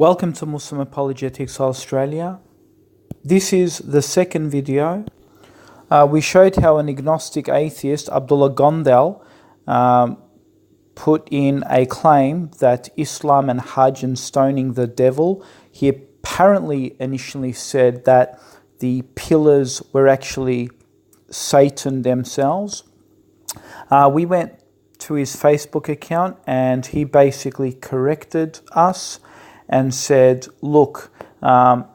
Welcome to Muslim Apologetics Australia. This is the second video. We showed how an agnostic atheist, Abdullah Gondal, put in a claim that Islam and Hajj and stoning the devil. He apparently initially said that the pillars were actually Satan themselves. We went to his Facebook account and he basically corrected us and said, look,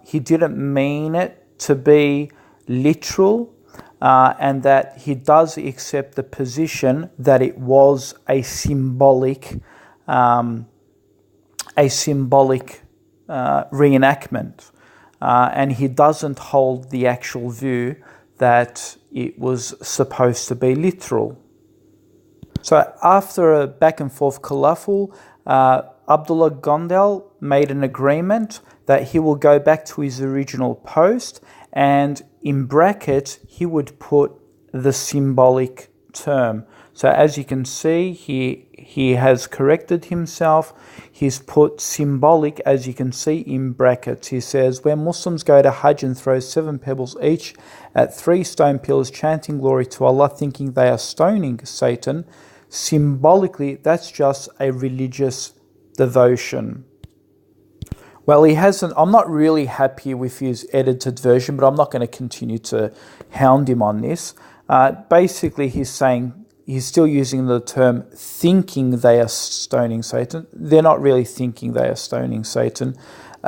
he didn't mean it to be literal, and that he does accept the position that it was a symbolic reenactment, and he doesn't hold the actual view that it was supposed to be literal. So after a back and forth kerfuffle, Abdullah Gondal made an agreement that he will go back to his original post, and in brackets he would put the symbolic term. So as you can see, he has corrected himself. He's put symbolic, as you can see, in brackets. He says, when Muslims go to Hajj and throw 7 pebbles each at 3 stone pillars, chanting glory to Allah, thinking they are stoning Satan, symbolically that's just a religious devotion. Well, he hasn't. I'm not really happy with his edited version, but I'm not going to continue to hound him on this. Basically, he's saying he's still using the term thinking they are stoning Satan. They're not really thinking they are stoning Satan,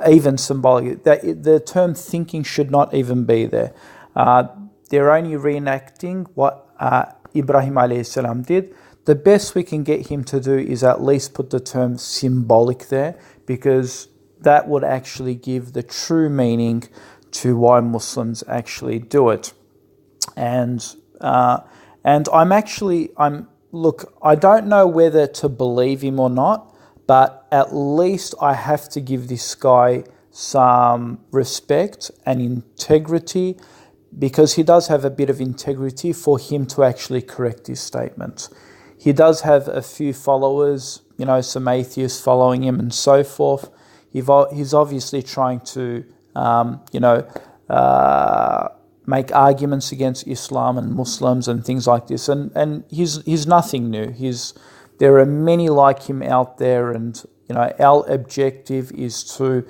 even symbolically. The term thinking should not even be there. They're only reenacting what Ibrahim alayhi salam did. The best we can get him to do is at least put the term symbolic there, because that would actually give the true meaning to why Muslims actually do it. And look, I don't know whether to believe him or not, but at least I have to give this guy some respect and integrity, because he does have a bit of integrity for him to actually correct his statements. He does have a few followers, some atheists following him and so forth. He's obviously trying to, make arguments against Islam and Muslims and things like this. And he's nothing new. There are many like him out there, and our objective is to,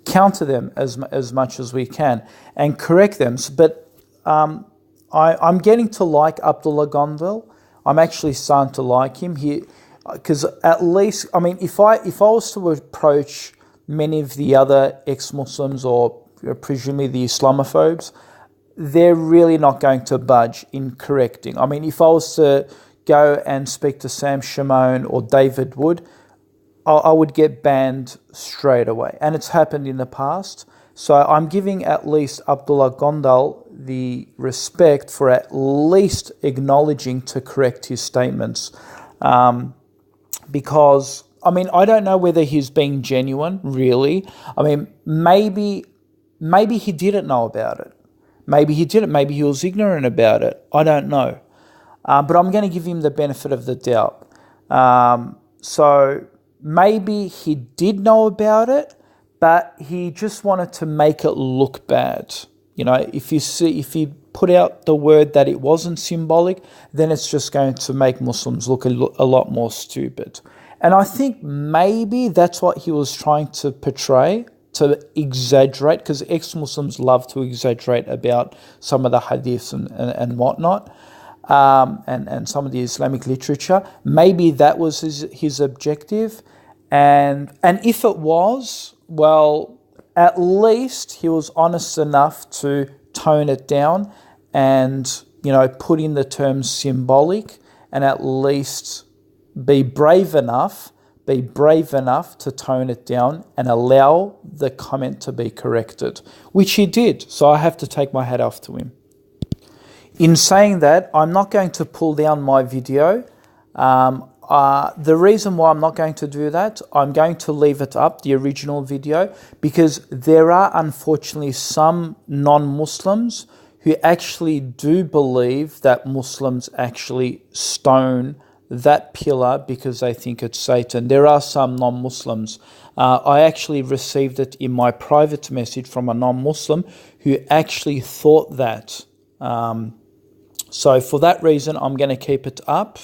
counter them as much as we can and correct them. But I'm getting to like Abdullah Gondal. I'm actually starting to like him. Because at least, if I was to approach many of the other ex-Muslims or presumably the Islamophobes, they're really not going to budge in correcting. If I was to go and speak to Sam Shimon or David Wood, I would get banned straight away. And it's happened in the past. So I'm giving at least Abdullah Gondal the respect for at least acknowledging to correct his statements. Because, I don't know whether he's being genuine, really. Maybe he didn't know about it. Maybe he didn't. Maybe he was ignorant about it. I don't know. But I'm going to give him the benefit of the doubt. So maybe he did know about it, but he just wanted to make it look bad. If you put out the word that it wasn't symbolic, then it's just going to make Muslims look a lot more stupid. And I think maybe that's what he was trying to portray, to exaggerate, because ex-Muslims love to exaggerate about some of the hadiths and whatnot, and some of the Islamic literature. Maybe that was his objective. And if it was, well, at least he was honest enough to tone it down and, put in the term symbolic, and at least be brave enough to tone it down and allow the comment to be corrected, which he did. So I have to take my hat off to him. In saying that, I'm not going to pull down my video. The reason why I'm not going to do that, I'm going to leave it up, the original video, because there are unfortunately some non-Muslims who actually do believe that Muslims actually stone that pillar because they think it's Satan. There are some non-Muslims. I actually received it in my private message from a non-Muslim who actually thought that. So for that reason, I'm going to keep it up.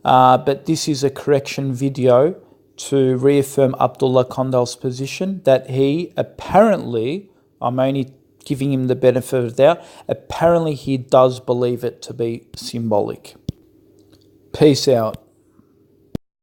But this is a correction video to reaffirm Abdullah Gondal's position that he apparently, I'm only giving him the benefit of the doubt, apparently he does believe it to be symbolic. Peace out.